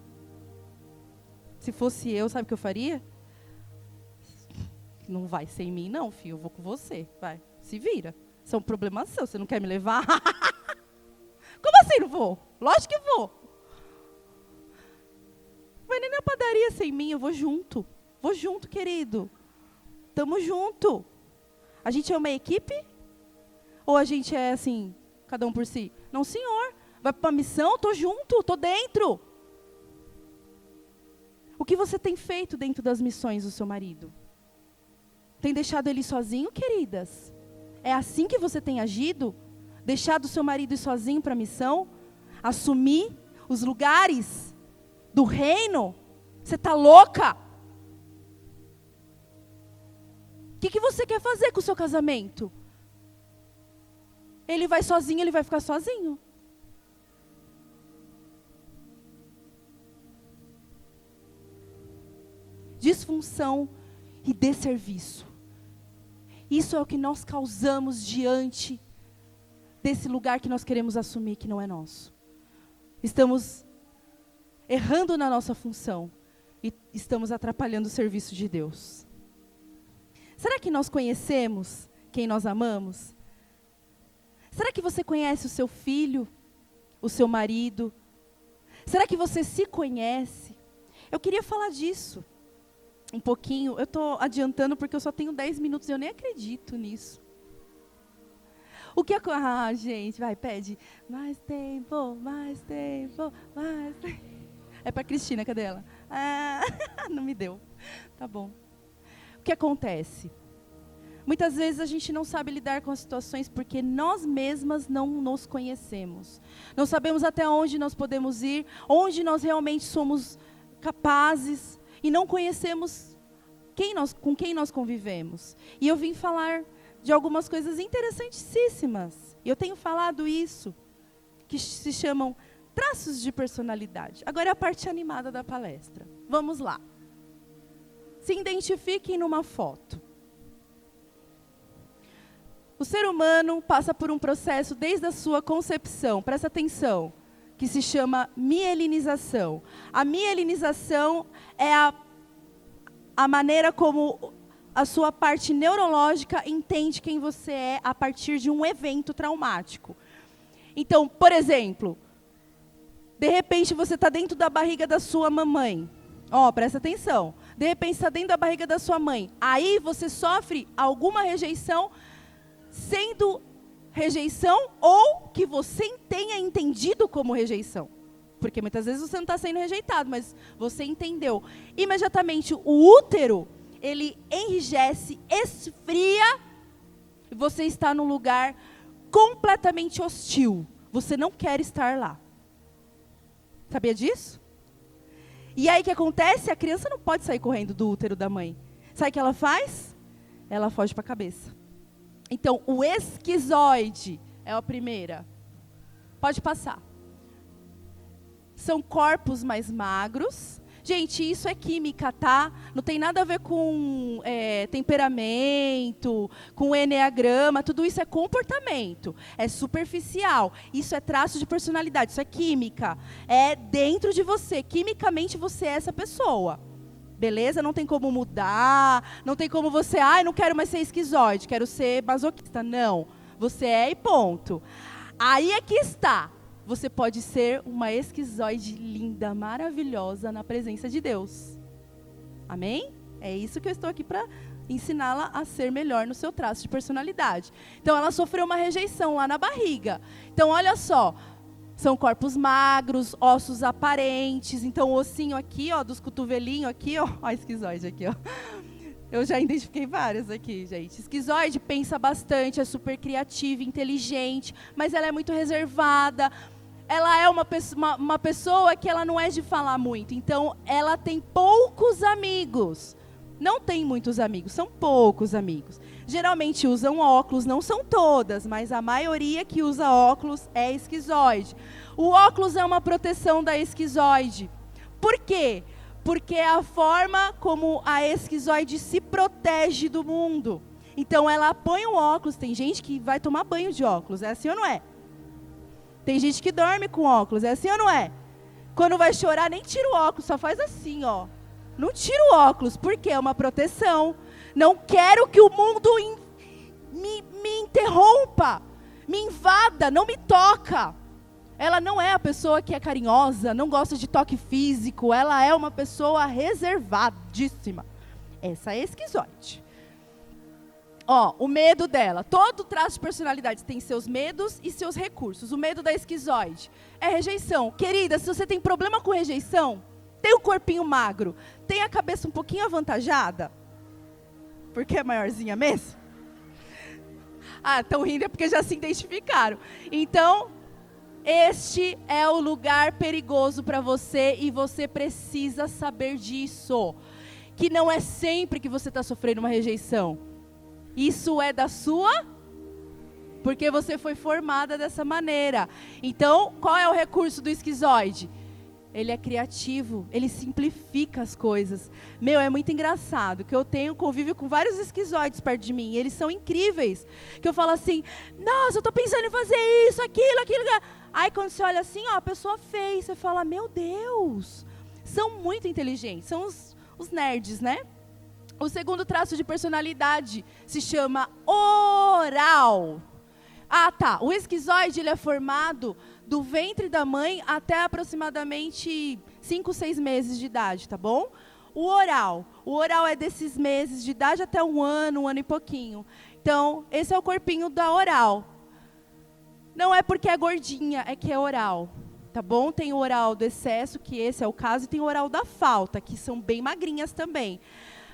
Se fosse eu, sabe o que eu faria? Não vai sem mim não, filho. Eu vou com você. Vai, se vira. Isso é um problema seu. Você não quer me levar? Como assim não vou? Lógico que vou. Vai nem na padaria sem mim. Eu vou junto. Vou junto, querido. Tamo junto. A gente é uma equipe? Ou a gente é assim, cada um por si? Não, senhor. Vai para uma missão, tô junto, tô dentro. O que você tem feito dentro das missões do seu marido? Tem deixado ele sozinho, queridas? É assim que você tem agido? Deixado o seu marido ir sozinho para a missão? Assumir os lugares do reino? Você está louca? O que você quer fazer com o seu casamento? Ele vai sozinho, ele vai ficar sozinho. Disfunção e desserviço. Isso é o que nós causamos diante desse lugar que nós queremos assumir, que não é nosso. Estamos errando na nossa função e estamos atrapalhando o serviço de Deus. Será que nós conhecemos quem nós amamos? Será que você conhece o seu filho, o seu marido? Será que você se conhece? Eu queria falar disso um pouquinho. Eu estou adiantando porque eu só tenho 10 minutos e eu nem acredito nisso. O que gente, vai, pede. Mais tempo, mais tempo, mais tempo. É para Cristina, cadê ela? Não me deu. Tá bom. O que acontece? Muitas vezes a gente não sabe lidar com as situações porque nós mesmas não nos conhecemos. Não sabemos até onde nós podemos ir, onde nós realmente somos capazes e não conhecemos com quem nós convivemos. E eu vim falar de algumas coisas interessantíssimas. E eu tenho falado isso, que se chamam traços de personalidade. Agora é a parte animada da palestra. Vamos lá. Se identifiquem numa foto. O ser humano passa por um processo desde a sua concepção, presta atenção, que se chama mielinização. A mielinização é a maneira como a sua parte neurológica entende quem você é a partir de um evento traumático. Então, por exemplo, de repente você está dentro da barriga da sua mamãe. Presta atenção. De repente você está dentro da barriga da sua mãe. Aí você sofre alguma rejeição, sendo rejeição ou que você tenha entendido como rejeição. Porque muitas vezes você não está sendo rejeitado, mas você entendeu. Imediatamente o útero, ele enrijece, esfria, e você está num lugar completamente hostil. Você não quer estar lá. Sabia disso? E aí o que acontece? A criança não pode sair correndo do útero da mãe. Sabe o que ela faz? Ela foge para a cabeça. Então, o esquizoide é a primeira. Pode passar. São corpos mais magros. Gente, isso é química, tá? Não tem nada a ver com temperamento, com enneagrama. Tudo isso é comportamento. É superficial. Isso é traço de personalidade. Isso é química. É dentro de você. Quimicamente, você é essa pessoa. Beleza? Não tem como mudar. Não tem como você... não quero mais ser esquizoide. Quero ser masoquista. Não. Você é e ponto. Aí é que está. Você pode ser uma esquizoide linda, maravilhosa na presença de Deus. Amém? É isso que eu estou aqui para ensiná-la a ser melhor no seu traço de personalidade. Então, ela sofreu uma rejeição lá na barriga. Então, olha só. São corpos magros, ossos aparentes. Então, o ossinho aqui, ó, dos cotovelinhos aqui, ó. Ó, esquizoide aqui, ó. Eu já identifiquei várias aqui, gente. Esquizoide pensa bastante, é super criativa, inteligente, mas ela é muito reservada. Ela é uma pessoa que ela não é de falar muito. Então, ela tem poucos amigos. Não tem muitos amigos, são poucos amigos. Geralmente usam óculos, não são todas, mas a maioria que usa óculos é esquizoide. O óculos é uma proteção da esquizoide. Por quê? Porque é a forma como a esquizoide se protege do mundo. Então ela põe o óculos, tem gente que vai tomar banho de óculos, é assim ou não é? Tem gente que dorme com óculos, é assim ou não é? Quando vai chorar, nem tira o óculos, só faz assim, ó. Não tira o óculos, porque é uma proteção. Não quero que o mundo me interrompa, me invada, não me toca. Ela não é a pessoa que é carinhosa, não gosta de toque físico. Ela é uma pessoa reservadíssima. Essa é a esquizoide. Ó, o medo dela. Todo traço de personalidade tem seus medos e seus recursos. O medo da esquizoide é rejeição. Querida, se você tem problema com rejeição, tem um corpinho magro, tem a cabeça um pouquinho avantajada, porque é maiorzinha mesmo? Ah, estão rindo é porque já se identificaram. Então, este é o lugar perigoso para você e você precisa saber disso. Que não é sempre que você está sofrendo uma rejeição. Isso é da sua... Porque você foi formada dessa maneira. Então, qual é o recurso do esquizoide? Ele é criativo, ele simplifica as coisas. Meu, é muito engraçado que eu tenho convívio com vários esquizoides perto de mim. E eles são incríveis. Que eu falo assim, nossa, eu estou pensando em fazer isso, aquilo. Aí quando você olha assim, ó, a pessoa fez. Você fala, meu Deus. São muito inteligentes, são os nerds, né? O segundo traço de personalidade se chama oral. Ah, tá. O esquizoide, ele é formado do ventre da mãe até aproximadamente 5, 6 meses de idade, tá bom? O oral é desses meses de idade até um ano e pouquinho. Então, esse é o corpinho da oral. Não é porque é gordinha, é que é oral, tá bom? Tem o oral do excesso, que esse é o caso, e tem o oral da falta, que são bem magrinhas também.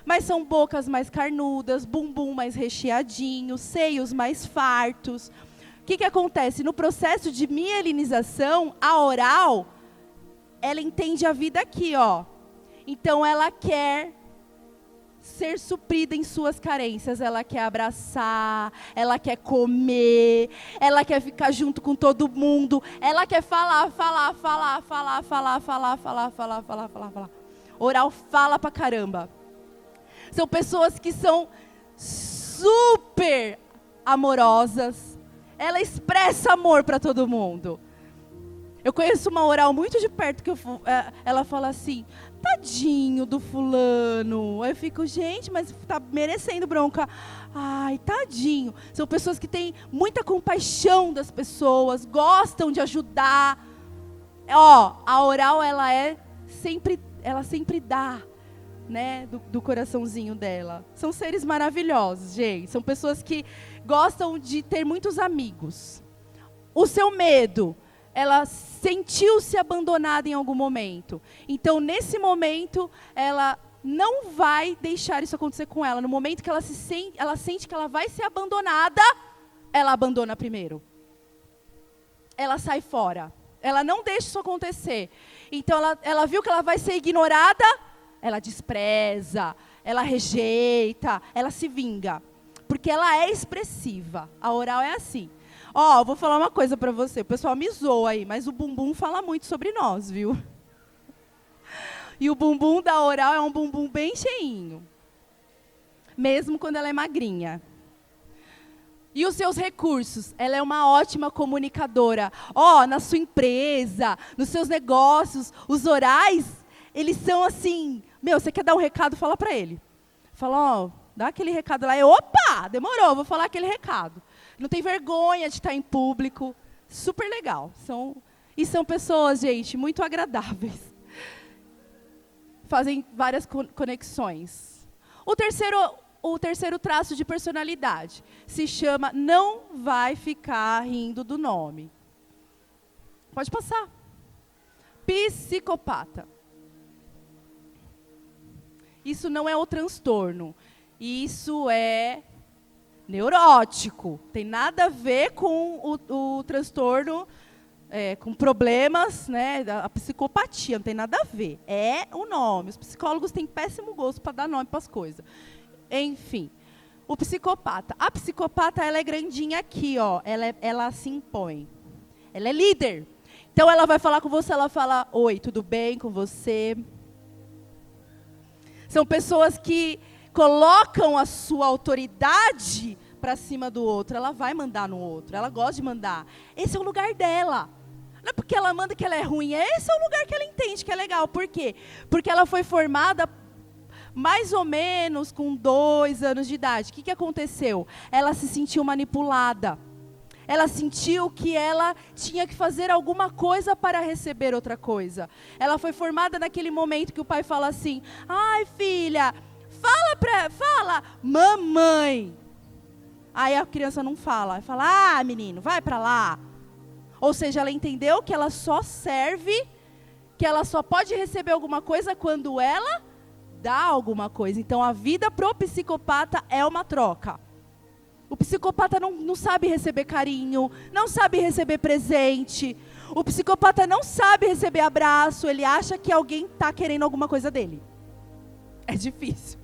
Mas são bocas mais carnudas, bumbum mais recheadinho, seios mais fartos. O que acontece? No processo de mielinização, a oral, ela entende a vida aqui, ó. Então, ela quer ser suprida em suas carências. Ela quer abraçar, ela quer comer, ela quer ficar junto com todo mundo. Ela quer falar. Oral fala pra caramba. São pessoas que são super amorosas. Ela expressa amor para todo mundo. Eu conheço uma oral muito de perto que ela fala assim, tadinho do fulano. Aí eu fico, gente, mas tá merecendo bronca. Ai, tadinho. São pessoas que têm muita compaixão das pessoas, gostam de ajudar. Ó, a oral, ela sempre dá, né, do coraçãozinho dela. São seres maravilhosos, gente. São pessoas que gostam de ter muitos amigos. O seu medo, ela sentiu-se abandonada em algum momento. Então, nesse momento, ela não vai deixar isso acontecer com ela. No momento que ela sente que ela vai ser abandonada, ela abandona primeiro. Ela sai fora. Ela não deixa isso acontecer. Então, ela viu que ela vai ser ignorada, ela despreza, ela rejeita, ela se vinga. Porque ela é expressiva. A oral é assim. Ó, vou falar uma coisa pra você. O pessoal me zoa aí, mas o bumbum fala muito sobre nós, viu? E o bumbum da oral é um bumbum bem cheinho. Mesmo quando ela é magrinha. E os seus recursos? Ela é uma ótima comunicadora. Ó, na sua empresa, nos seus negócios, os orais, eles são assim... Meu, você quer dar um recado, fala pra ele. Fala, ó, dá aquele recado lá. Opa, demorou, vou falar aquele recado. Não tem vergonha de estar em público. Super legal. E são pessoas, gente, muito agradáveis. Fazem várias conexões. O terceiro traço de personalidade se chama não vai ficar rindo do nome. Pode passar. Psicopata. Isso não é o transtorno. Isso é neurótico. Tem nada a ver com o transtorno, com problemas, né, a psicopatia. Não tem nada a ver. É o nome. Os psicólogos têm péssimo gosto para dar nome para as coisas. Enfim. O psicopata. A psicopata, ela é grandinha aqui, ó. Ela se impõe. Ela é líder. Então, ela vai falar com você, ela fala, oi, tudo bem com você? São pessoas que colocam a sua autoridade para cima do outro. Ela vai mandar no outro, ela gosta de mandar. Esse é o lugar dela. Não é porque ela manda que ela é ruim, esse é o lugar que ela entende que é legal. Por quê? Porque ela foi formada mais ou menos com 2 anos de idade. O que aconteceu? Ela se sentiu manipulada. Ela sentiu que ela tinha que fazer alguma coisa para receber outra coisa. Ela foi formada naquele momento que o pai fala assim, ai filha, fala, mamãe. Aí a criança não fala, fala, menino, vai para lá. Ou seja, ela entendeu que ela só serve, que ela só pode receber alguma coisa quando ela dá alguma coisa. Então a vida pro psicopata é uma troca. O psicopata não sabe receber carinho, não sabe receber presente. O psicopata não sabe receber abraço, ele acha que alguém está querendo alguma coisa dele. É difícil.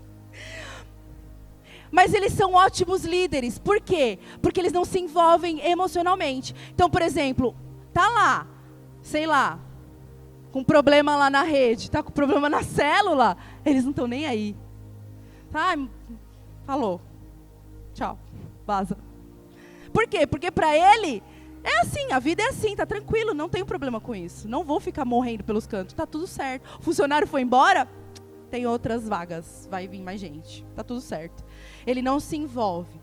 Mas eles são ótimos líderes. Por quê? Porque eles não se envolvem emocionalmente. Então, por exemplo, tá lá, sei lá, com problema lá na rede, tá com problema na célula, eles não estão nem aí. Tá? Falou. Tchau. Vaza. Por quê? Porque para ele, é assim, a vida é assim, tá tranquilo, não tenho problema com isso. Não vou ficar morrendo pelos cantos, tá tudo certo. O funcionário foi embora, tem outras vagas, vai vir mais gente, tá tudo certo. Ele não se envolve.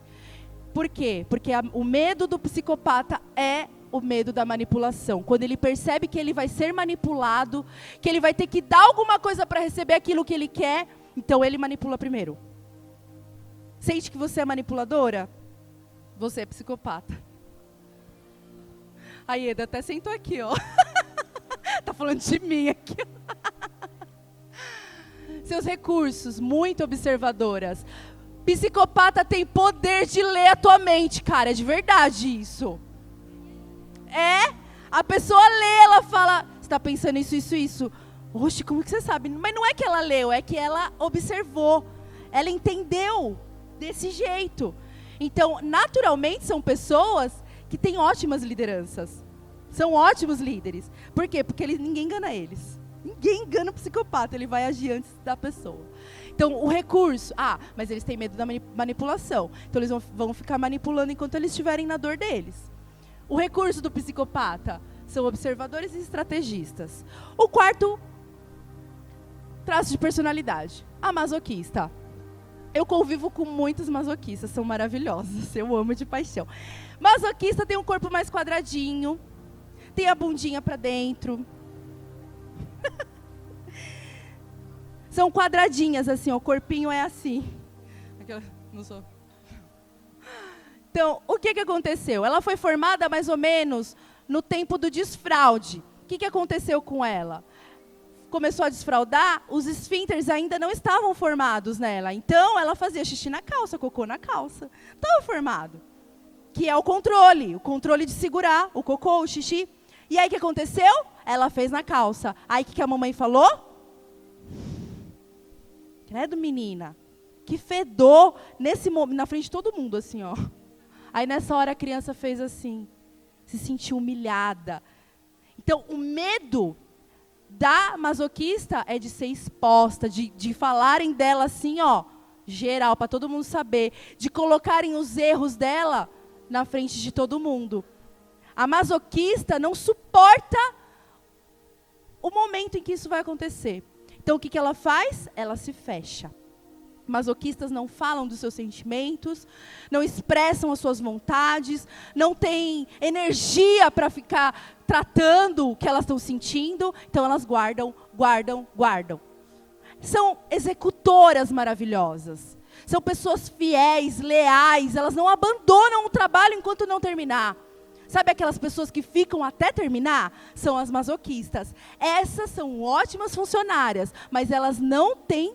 Por quê? Porque o medo do psicopata é o medo da manipulação. Quando ele percebe que ele vai ser manipulado, que ele vai ter que dar alguma coisa para receber aquilo que ele quer, então ele manipula primeiro. Sente que você é manipuladora? Você é psicopata. A Ieda até sentou aqui, ó. Tá falando de mim aqui. Seus recursos, muito observadoras. Psicopata tem poder de ler a tua mente, cara. É de verdade isso. A pessoa lê, ela fala, você está pensando isso. Oxe, como que você sabe? Mas não é que ela leu, é que ela observou. Ela entendeu desse jeito. Então, naturalmente, são pessoas que têm ótimas lideranças. São ótimos líderes. Por quê? Porque ninguém engana eles. Ninguém engana o psicopata, ele vai agir antes da pessoa. Então, o recurso... mas eles têm medo da manipulação. Então, eles vão ficar manipulando enquanto eles estiverem na dor deles. O recurso do psicopata são observadores e estrategistas. O quarto traço de personalidade, a masoquista. Eu convivo com muitos masoquistas, são maravilhosos, eu amo de paixão. Masoquista tem um corpo mais quadradinho, tem a bundinha para dentro. São quadradinhas assim, o corpinho é assim. Não sou. Então, o que aconteceu? Ela foi formada mais ou menos no tempo do desfraude. O que aconteceu com ela? Começou a desfraudar, os esfínteres ainda não estavam formados nela. Então, ela fazia xixi na calça, cocô na calça. Estava formado. Que é o controle de segurar o cocô, o xixi. E aí, o que aconteceu? Ela fez na calça. Aí, o que a mamãe falou? Credo, menina. Que fedor nesse momento, na frente de todo mundo, assim, ó. Aí, nessa hora, a criança fez assim. Se sentiu humilhada. Então, o medo da masoquista é de ser exposta, de falarem dela assim, ó, geral, para todo mundo saber, de colocarem os erros dela na frente de todo mundo. A masoquista não suporta o momento em que isso vai acontecer. Então, o que ela faz? Ela se fecha. Masoquistas não falam dos seus sentimentos, não expressam as suas vontades, não têm energia para ficar tratando o que elas estão sentindo, então elas guardam. São executoras maravilhosas, são pessoas fiéis, leais, elas não abandonam o trabalho enquanto não terminar. Sabe aquelas pessoas que ficam até terminar? São as masoquistas. Essas são ótimas funcionárias, mas elas não têm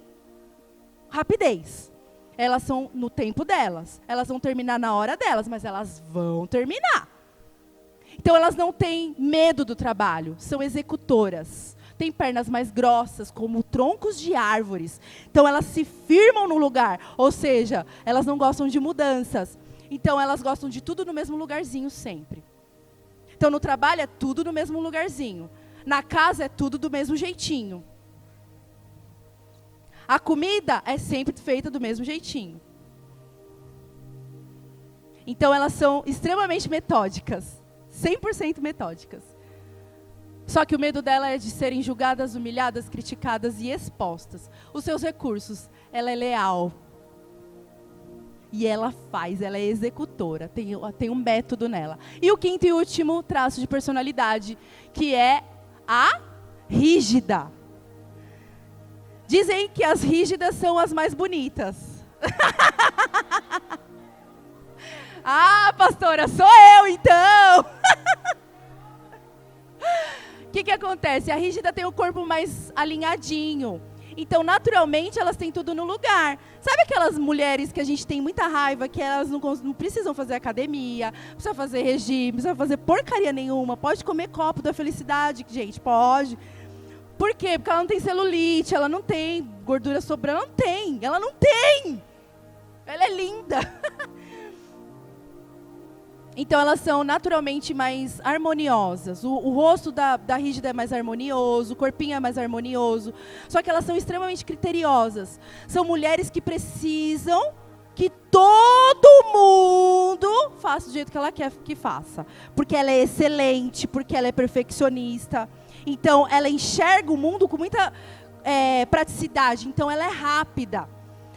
rapidez. Elas são no tempo delas. Elas vão terminar na hora delas, mas elas vão terminar. Então elas não têm medo do trabalho, são executoras. Têm pernas mais grossas, como troncos de árvores. Então elas se firmam no lugar, ou seja, elas não gostam de mudanças. Então elas gostam de tudo no mesmo lugarzinho sempre. Então no trabalho é tudo no mesmo lugarzinho. Na casa é tudo do mesmo jeitinho. A comida é sempre feita do mesmo jeitinho. Então elas são extremamente metódicas. 100% metódicas. Só que o medo dela é de serem julgadas, humilhadas, criticadas e expostas. Os seus recursos, ela é leal. E ela faz, ela é executora, tem um método nela. E o quinto e último traço de personalidade, que é a rígida. Dizem que as rígidas são as mais bonitas. Ah, pastora, sou eu então! O que acontece? A rígida tem o corpo mais alinhadinho. Então, naturalmente, elas têm tudo no lugar. Sabe aquelas mulheres que a gente tem muita raiva, que elas não precisam fazer academia, não precisam fazer regime, não precisam fazer porcaria nenhuma, pode comer copo da felicidade, gente, pode. Por quê? Porque ela não tem celulite, ela não tem gordura sobrando, ela não tem. Ela é linda. Então, elas são naturalmente mais harmoniosas. O rosto da rígida é mais harmonioso, o corpinho é mais harmonioso. Só que elas são extremamente criteriosas. São mulheres que precisam que todo mundo faça do jeito que ela quer que faça. Porque ela é excelente, porque ela é perfeccionista. Então, ela enxerga o mundo com muita praticidade. Então, ela é rápida.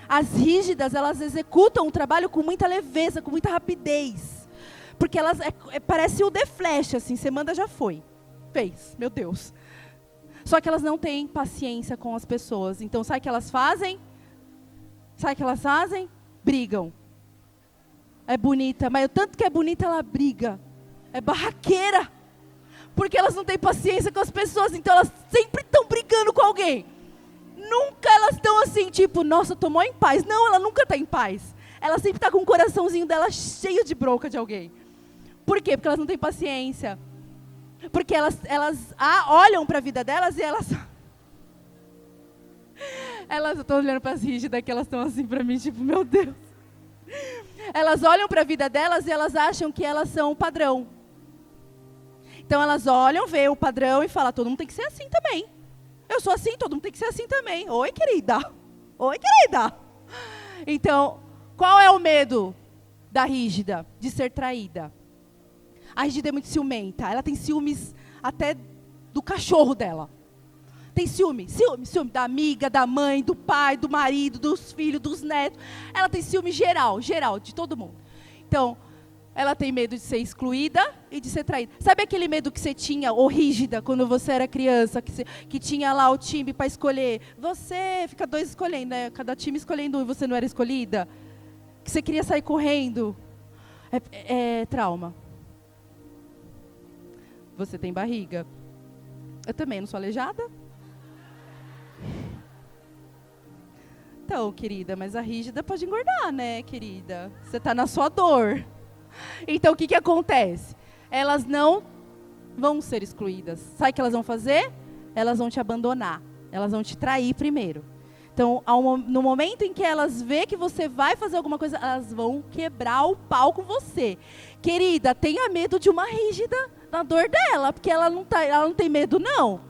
As rígidas, elas executam o trabalho com muita leveza, com muita rapidez. Porque elas, parece o The Flash, assim, você manda, já foi. Fez, meu Deus. Só que elas não têm paciência com as pessoas. Então, sabe o que elas fazem? Brigam. É bonita, mas o tanto que é bonita, ela briga. É barraqueira. Porque elas não têm paciência com as pessoas, então elas sempre estão brigando com alguém. Nunca elas estão assim, tipo, nossa, tô mó em paz. Não, ela nunca está em paz. Ela sempre está com o coraçãozinho dela cheio de bronca de alguém. Por quê? Porque elas não têm paciência. Porque elas olham para a vida delas e elas... eu estou olhando para as rígidas que elas estão assim para mim, tipo, meu Deus. Elas olham para a vida delas e elas acham que elas são o padrão. Então elas olham, veem o padrão e falam, todo mundo tem que ser assim também. Eu sou assim, todo mundo tem que ser assim também. Oi, querida. Oi, querida. Então, qual é o medo da rígida? De ser traída. A rígida é muito ciumenta. Ela tem ciúmes até do cachorro dela. Tem ciúme da amiga, da mãe, do pai, do marido, dos filhos, dos netos. Ela tem ciúme geral, de todo mundo. Então, ela tem medo de ser excluída e de ser traída. Sabe aquele medo que você tinha, ou rígida, quando você era criança, que tinha lá o time para escolher? Você fica dois escolhendo, né? Cada time escolhendo um e você não era escolhida? Que você queria sair correndo? É trauma. Você tem barriga. Eu também não sou aleijada. Então, querida, mas a rígida pode engordar, né, querida? Você está na sua dor. Então, o que acontece? Elas não vão ser excluídas. Sabe o que elas vão fazer? Elas vão te abandonar. Elas vão te trair primeiro. Então, no momento em que elas vê que você vai fazer alguma coisa, elas vão quebrar o pau com você. Querida, tenha medo de uma rígida na dor dela, porque ela não tem medo, não.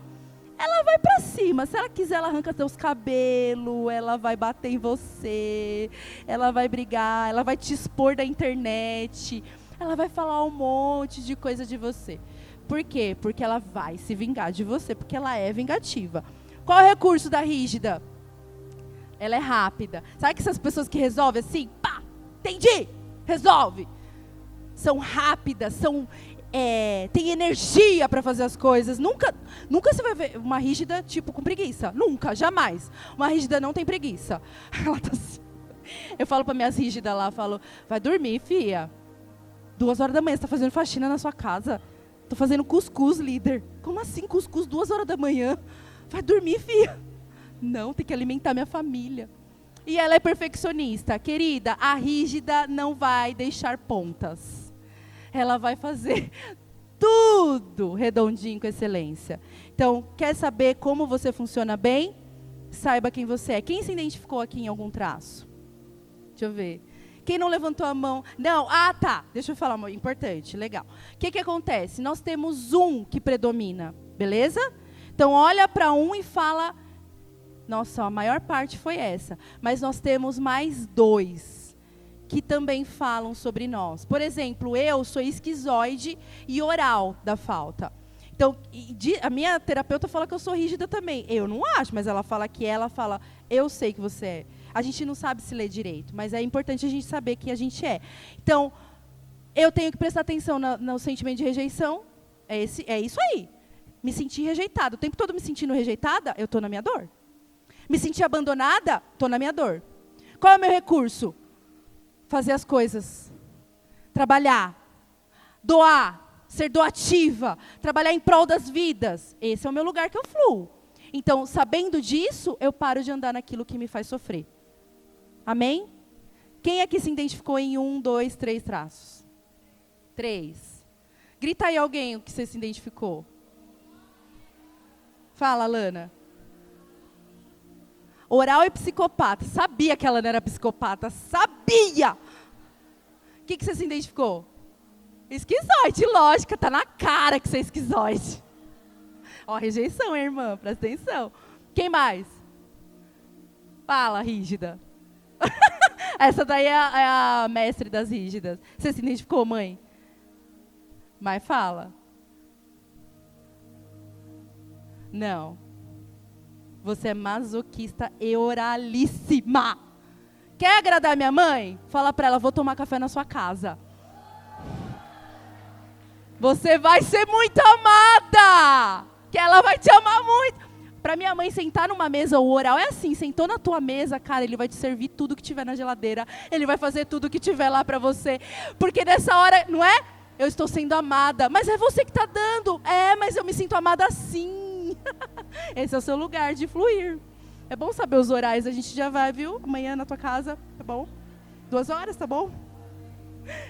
Ela vai pra cima. Se ela quiser, ela arranca seus cabelos, ela vai bater em você, ela vai brigar, ela vai te expor da internet, ela vai falar um monte de coisa de você. Por quê? Porque ela vai se vingar de você, porque ela é vingativa. Qual é o recurso da rígida? Ela é rápida. Sabe que essas pessoas que resolvem assim, pá, entendi, resolve. São rápidas, tem energia para fazer as coisas. Nunca você vai ver uma rígida tipo com preguiça. Nunca, jamais. Uma rígida não tem preguiça. Eu falo para minhas rígidas lá, falo, vai dormir, filha. 2 horas da manhã, você está fazendo faxina na sua casa? Estou fazendo cuscuz, líder. Como assim cuscuz 2 horas da manhã? Vai dormir, filha. Não, tem que alimentar minha família. E ela é perfeccionista. Querida, a rígida não vai deixar pontas. Ela vai fazer tudo redondinho com excelência. Então, quer saber como você funciona bem? Saiba quem você é. Quem se identificou aqui em algum traço? Deixa eu ver. Quem não levantou a mão? Não, tá. Deixa eu falar, amor, importante, legal. O que acontece? Nós temos um que predomina, beleza? Então, olha para um e fala, nossa, a maior parte foi essa. Mas nós temos mais 2 que também falam sobre nós. Por exemplo, eu sou esquizoide e oral da falta. Então, a minha terapeuta fala que eu sou rígida também. Eu não acho, mas ela fala, eu sei que você é. A gente não sabe se ler direito, mas é importante a gente saber que a gente é. Então, eu tenho que prestar atenção no sentimento de rejeição. É isso aí. Me sentir rejeitada. O tempo todo me sentindo rejeitada, eu estou na minha dor. Me sentir abandonada, estou na minha dor. Qual é o meu recurso? Fazer as coisas. Trabalhar. Doar. Ser doativa. Trabalhar em prol das vidas. Esse é o meu lugar que eu fluo. Então, sabendo disso, eu paro de andar naquilo que me faz sofrer. Amém? Quem aqui se identificou em 1, 2, 3 traços? 3. Grita aí alguém o que você se identificou. Fala, Lana. Oral e psicopata. Sabia que ela não era psicopata. Sabia! O que você se identificou? Esquizoide, lógico. Tá na cara que você é esquizoide. Ó, rejeição, hein, irmã? Presta atenção. Quem mais? Fala, rígida. Essa daí é a mestre das rígidas. Você se identificou, mãe? Mas fala. Não. Você é masoquista e oralíssima. Quer agradar minha mãe? Fala pra ela, vou tomar café na sua casa. Você vai ser muito amada. Que ela vai te amar muito. Para minha mãe sentar numa mesa, o oral é assim, sentou na tua mesa, cara, ele vai te servir tudo que tiver na geladeira. Ele vai fazer tudo que tiver lá para você. Porque nessa hora, não é? Eu estou sendo amada. Mas é você que está dando. É, mas eu me sinto amada assim. Esse é o seu lugar de fluir. É bom saber os orais, a gente já vai, viu? Amanhã na tua casa, tá bom? 2 horas, tá bom?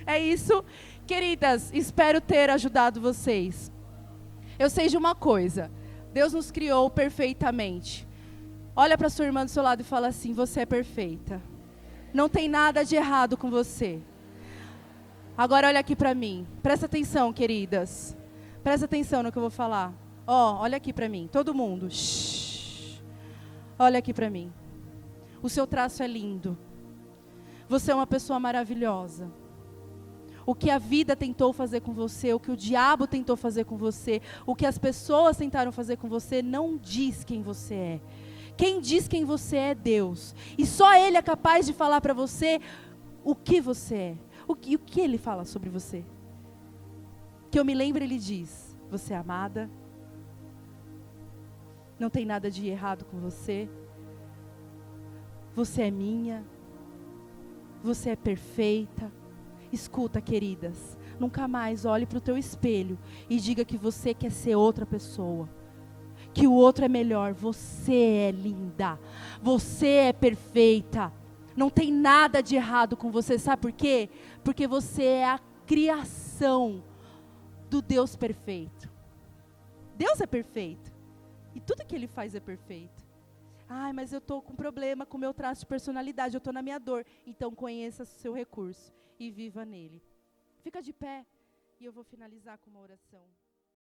É isso. Queridas, espero ter ajudado vocês. Eu sei de uma coisa. Deus nos criou perfeitamente. Olha para sua irmã do seu lado e fala assim, você é perfeita. Não tem nada de errado com você. Agora olha aqui para mim. Presta atenção, queridas. Presta atenção no que eu vou falar. Olha aqui para mim. Todo mundo. Shhh. Olha aqui para mim. O seu traço é lindo. Você é uma pessoa maravilhosa. O que a vida tentou fazer com você, o que o diabo tentou fazer com você, o que as pessoas tentaram fazer com você, não diz quem você é. Quem diz quem você é Deus. E só Ele é capaz de falar para você o que você é. O que Ele fala sobre você. Que eu me lembro, Ele diz, você é amada. Não tem nada de errado com você. Você é minha. Você é perfeita. Escuta, queridas, nunca mais olhe para o teu espelho e diga que você quer ser outra pessoa. Que o outro é melhor. Você é linda. Você é perfeita. Não tem nada de errado com você. Sabe por quê? Porque você é a criação do Deus perfeito. Deus é perfeito. E tudo que Ele faz é perfeito. Ai, mas eu estou com problema com o meu traço de personalidade. Eu estou na minha dor. Então conheça o seu recurso e viva nele. Fica de pé e eu vou finalizar com uma oração.